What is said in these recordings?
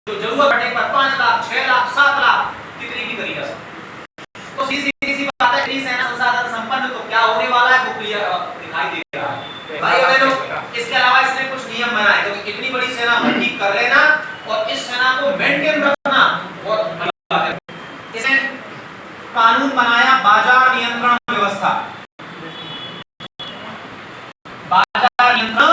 जो जरूरत पड़ने पर 5 लाख 6 लाख 7 लाख कितनी भी करी जा सकती। तो सीधी बात है, सेना संसाधन संपन्न तो क्या होने वाला है वो क्लियर दिखाई दे रहा है भाई बहनों। इसके अलावा इसने कुछ नियम बनाए, क्योंकि इतनी बड़ी सेना भर्ती कर लेना और इस सेना को मेंटेन रखना बहुत बड़ी बात है। इसने कानून बनाया बाजार नियंत्रण व्यवस्था। बाजार नियंत्रण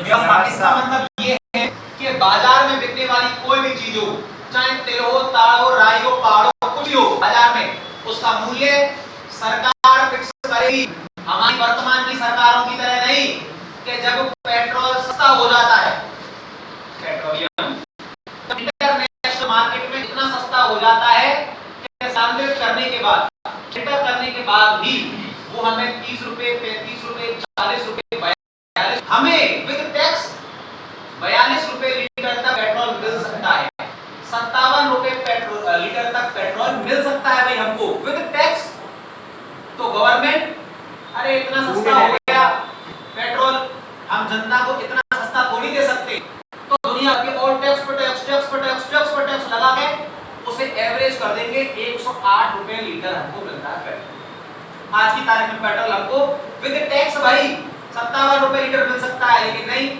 व्यवस्था इसका मतलब ये है कि बाजार में बिकने वाली कोई भी चीज हो, चाहे तिल हो, ताड़ हो, राई हो, पहाड़ हो, कुछ भी हो, बाजार में उसका मूल्य सरकार फिक्स करेगी। हमारी वर्तमान की सरकारों की तरह नहीं कि जब पेट्रोल सस्ता हो जाता है, पेट्रोलियम इंटरनेशनल मार्केट में इतना सस्ता हो जाता है कि संग्रहित करने के बाद, फिल्टर करने के बाद भी वो हमें 30 रुपए, 35 रुपए, 40 रुपए, 42, हमें विद टैक्स 42 रुपए लीटर तक पेट्रोल मिल सकता है। 57 रुपए पेट्रोल लीटर तक पेट्रोल मिल सकता है भाई हमको विद टैक्स। तो गवर्नमेंट अरे इतना सस्ता हो गया पेट्रोल, हम जनता को इतना सस्ता थोड़ी दे सकते, तो दुनिया के और टैक्स पर टैक्स, टैक्स पर टैक्स, टैक्स पर टैक्स लगा के उसे एवरेज कर देंगे। 108 रुपए लीटर हमको मिलता है पेट्रोल। आज की तारीख में पेट्रोल हमको विद टैक्स भाई 57 रुपए लीटर मिल सकता है, लेकिन नहीं,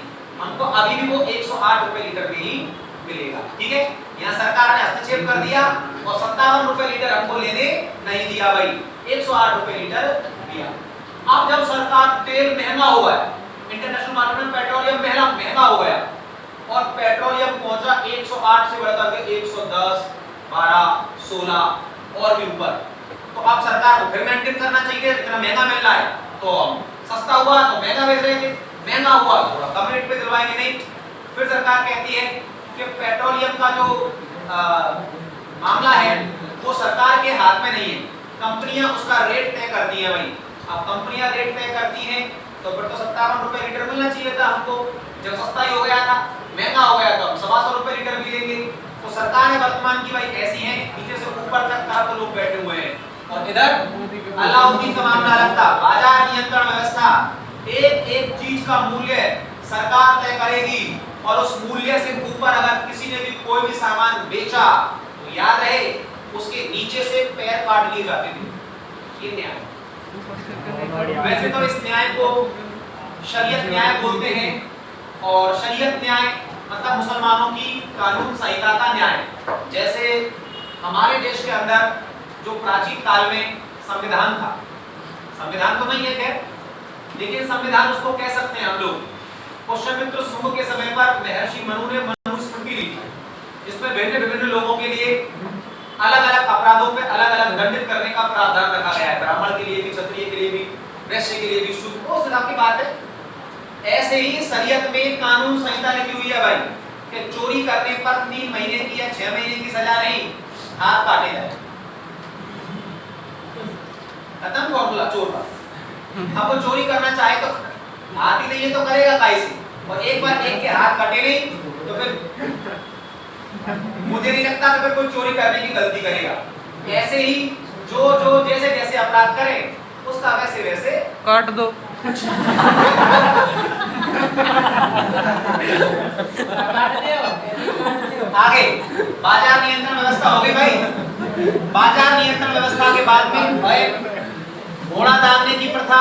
हमको अभी भी वो 108 रुपए लीटर में ही मिलेगा। ठीक है, यहाँ सरकार ने हस्तक्षेप कर दिया और 57 रुपए लीटर हमको लेने नहीं दिया भाई, 108 रुपए लीटर दिया। अब जब सरकार तेल महंगा हो गया, इंटरनेशनल मार्केट में पेट्रोलियम महंगा हो गया और पेट्रोलियम पहुंचा 108 से बढ़कर के 110, 12, 16 और भी ऊपर, तो अब सरकार को फिर मेंटेन करना चाहिए। इतना महंगा मिल रहा है तो सस्ता हुआ तो महंगा बेच रहे थे, महंगा हुआ थोड़ा कम रेट पे दिलवाएंगे नहीं। फिर सरकार कहती है कि पेट्रोलियम का जो मामला है वो सरकार के हाथ में नहीं है, कंपनियां उसका रेट तय करती है भाई। अब कंपनियां रेट तय करती हैं तो फिर तो 57 रुपए लीटर मिलना चाहिए था हमको। जब सस्ता ही हो गया था, महंगा हो गया तो हम 125 रुपए लीटर भी देंगे। तो सरकारें वर्तमान की भाई ऐसी हैं, नीचे से ऊपर तक का तो लोग बैठे हुए हैं और इधर अलाउद्दीन का मामला लगता। बाजार नियंत्रण व्यवस्था, एक एक चीज का मूल्य सरकार तय करेगी और उस मूल्य से ऊपर अगर किसी ने भी कोई भी सामान बेचा तो याद रहे उसके नीचे से पैर काट लिए जाते थे। ये न्याय, वैसे तो इस न्याय को शरीयत न्याय बोलते हैं और शरीयत न्याय मतलब मुसलमानों की कानून संहिता का न्याय। जैसे हमारे देश के अंदर जो प्राचीन काल में संविधान था, संविधान तो नहीं है खैर, लेकिन संविधान उसको कह सकते हैं हम लोग। पुष्यमित्र शुंग के समय पर महर्षि मनु ने मनुस्मृति लिखी, जिसमें भिन्न लोगों के लिए अलग अलग अपराधों पे अलग अलग दंडित करने का प्रावधान रखा गया है। ब्राह्मण के लिए भी, क्षत्रिय के लिए भी, वैश्य के लिए भी, शूद्र, वो सिद्धांत की बात है। ऐसे ही शरीयत में कानून संहिता लिखी हुई है भाई कि चोरी करने पर 3 महीने की या 6 महीने की सजा नहीं, हाथ काटे जाए। खत्म फॉर्मूला चोर का। अब वो चोरी करना चाहे तो हाथ ही नहीं है तो करेगा काहे से, और एक बार एक के हाथ कटे नहीं तो फिर मुझे नहीं लगता कि फिर कोई चोरी करने की गलती करेगा। ऐसे ही जो जैसे जैसे अपराध करे उसका वैसे वैसे काट दो। आगे बाजार नियंत्रण व्यवस्था हो गई भाई। बाजार नियंत्रण व्यवस्था के बाद में भाई घोड़ा दागने की प्रथा,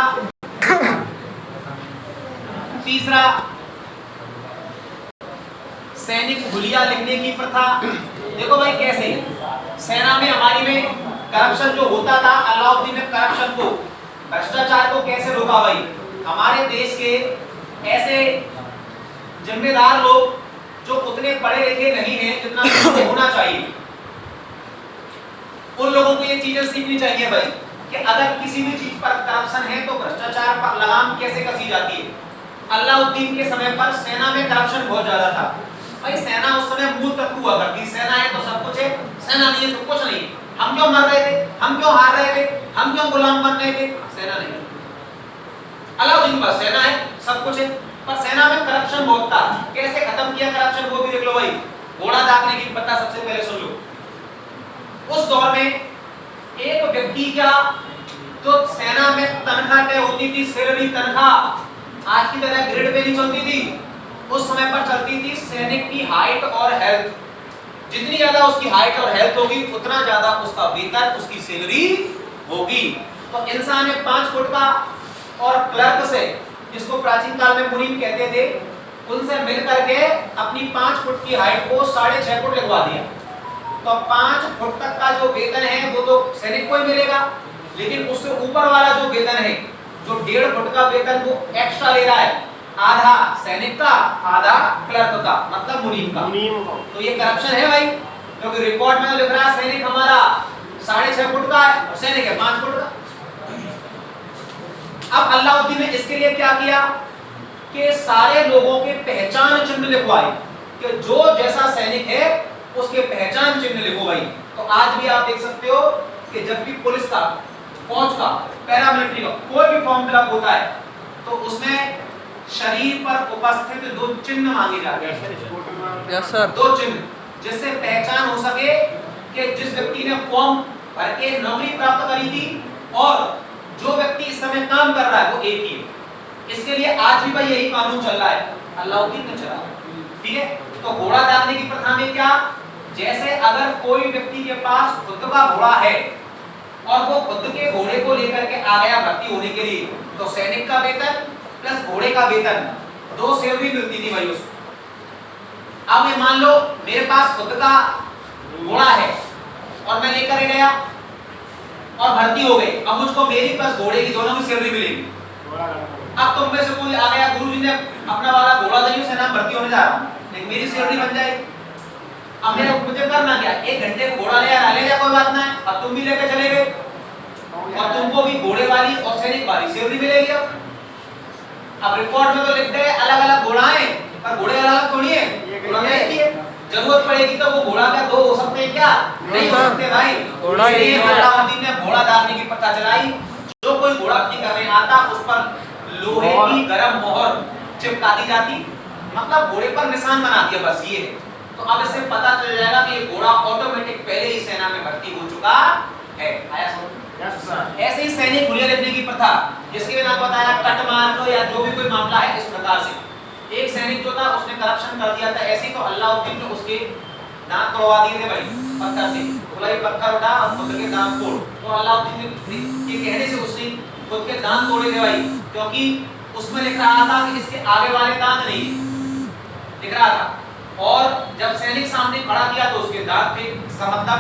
तीसरा सैनिक हुलिया लिखने की प्रथा। देखो भाई कैसे सेना में हमारी में करप्शन जो होता था, अलाउद्दीन ने करप्शन को, भ्रष्टाचार को कैसे रोका भाई। हमारे देश के ऐसे जिम्मेदार लोग जो उतने पढ़े लिखे नहीं हैं जितना होना चाहिए, उन लोगों को ये चीजें सीखनी चाहिए भाई कि अगर किसी भी चीज पर करप्शन है तो भ्रष्टाचार पर लगाम कैसे कसी जाती है। अलाउद्दीन के समय पर सेना में करप्शन बहुत ज्यादा था भाई। सेना उस समय मूल तत्व हुआ करती, सेना है तो सब कुछ है, सेना नहीं है तो कुछ नहीं। हम क्यों मर रहे थे, हम क्यों हार रहे थे, हम क्यों गुलाम बन रहे थे, सेना नहीं। अलाउद्दीन पर सेना है, सब कुछ है, पर सेना में करप्शन बहुत था। कैसे खत्म किया करप्शन वो भी देख लो भाई। घोड़ा दागने की प्रथा सबसे पहले सुन लो। उस दौर में एक व्यक्ति का जो सेना में तनख्वाह तय होती थी, सैलरी तनख्वाह आज की तरह ग्रेड पे नहीं चलती थी। उस समय पर चलती थी सैनिक की हाइट और हेल्थ। जितनी ज्यादा उसकी हाइट और हेल्थ होगी उतना ज्यादा उसका वेतन, उसकी सैलरी होगी। तो इंसान एक 5 फुट का और क्लर्क से, जिसको प्राचीन काल में मुनीम कहते थे, उनसे मिल करके अपनी 5 फुट की हाइट को 6.5 फुट लगवा दिया। तो 5 फुट तक का जो वेतन है वो तो सैनिक को ही मिलेगा, लेकिन उससे ऊपर वाला जो वेतन है, जो 1.5 फुट का वेतन, वो एक्स्ट्रा ले रहा है, आधा सैनिक का, आधा क्लर्क का, मतलब मुनीम का। तो ये करप्शन है भाई, क्योंकि रिकॉर्ड में तो लिख रहा है सैनिक हमारा 6.5 फुट का है और सैनिक है 5 फुट का। अब अल्लाउद्दीन ने इसके लिए क्या किया कि सारे लोगों के पहचान चिन्ह लिखवाए कि जो जैसा सैनिक है उसके पहचान चिन्ह लिखो भाई। तो आज भी आप देख सकते हो कि जब भी पुलिस का, फौज का, पैरामिलिट्री का कोई भी फॉर्म फिलअप होता है तो उसमें शरीर पर उपस्थित 2 चिन्ह मांगे जाते हैं। Yes sir. 2 चिन्ह, जिससे पहचान हो सके कि जिस व्यक्ति ने फॉर्म भर के नौकरी प्राप्त करी थी और जो व्यक्ति इस समय काम कर रहा है वो एक ही है। इसके लिए आज भी भाई यही कानून चल रहा है, अल्लाउद्दीन ने चला, ठीक है। तो घोड़ा दागने की प्रथा में क्या, जैसे अगर कोई व्यक्ति के पास खुद का घोड़ा है और वो खुद के घोड़े को लेकर के आ गया भर्ती होने के लिए, तो सैनिक का वेतन प्लस घोड़े का वेतन 2 सैलरी मिलती थी भाई उसको। अब मैं मान लो मेरे पास खुद का घोड़ा है और मैं लेकर गया और भर्ती हो गई, अब मुझको मेरी प्लस घोड़े की दोनों की सैलरी मिलेगी। अब तुम में से कोई आ गया, गुरुजी ने अपना वाला घोड़ा दिया, उससे नाम भर्ती होने जा रहा हूं, लेकिन मेरी सैलरी बन जाएगी। अब मेरे मुझे करना क्या, 1 घंटे को घोड़ा ले जा, कोई बात ना है, अब तुम भी लेकर चले गए और तुमको भी घोड़े वाली और सैनिक वाली सैलरी मिलेगी। अब रिकॉर्ड में तो लिख दे अलग अलग घोड़ा है, पर घोड़े अलग थोड़ी है, घोड़ा एक ही है। जरूरत पड़ेगी तो वो घोड़ा का 2 हो सकते हैं, क्या नहीं हो सकते भाई। घोड़ा ही है। अल्लाउद्दीन ने घोड़ा दागने की प्रथा चलाई। जो कोई घोड़ा भर्ती करने आता उस पर लोहे की गरम मोहर चिपका दी जाती, मतलब घोड़े पर निशान बना दिया, बस ये। तो अब इससे पता चल जाएगा कि ये घोड़ा ऑटोमेटिक पहले ही सेना में भर्ती हो चुका है। आया समझ? Yes sir. ऐसे ही सैनिक हुलिया लिखने की प्रथा, जिसके मैंने आपको बताया कट मार लो या जो भी कोई मामला है, इस प्रकार से एक सैनिक जो था उसने करप्शन कर दिया था, ऐसे ही तो अल्लाउद्दीन ने उसके दांत तोड़वा दिए थे भाई पत्थर से, बोला ये पत्थर उठा और खुद के दांत तोड़। तो अल्लाउद्दीन ने ये कहने से उसने खुद के दांत तोड़े थे भाई, क्योंकि उसमें लिख रहा था कि इसके आगे वाले दांत नहीं लिख रहा था, और जब सैनिक सामने खड़ा किया तो उसके दांत थे। इसका मतलब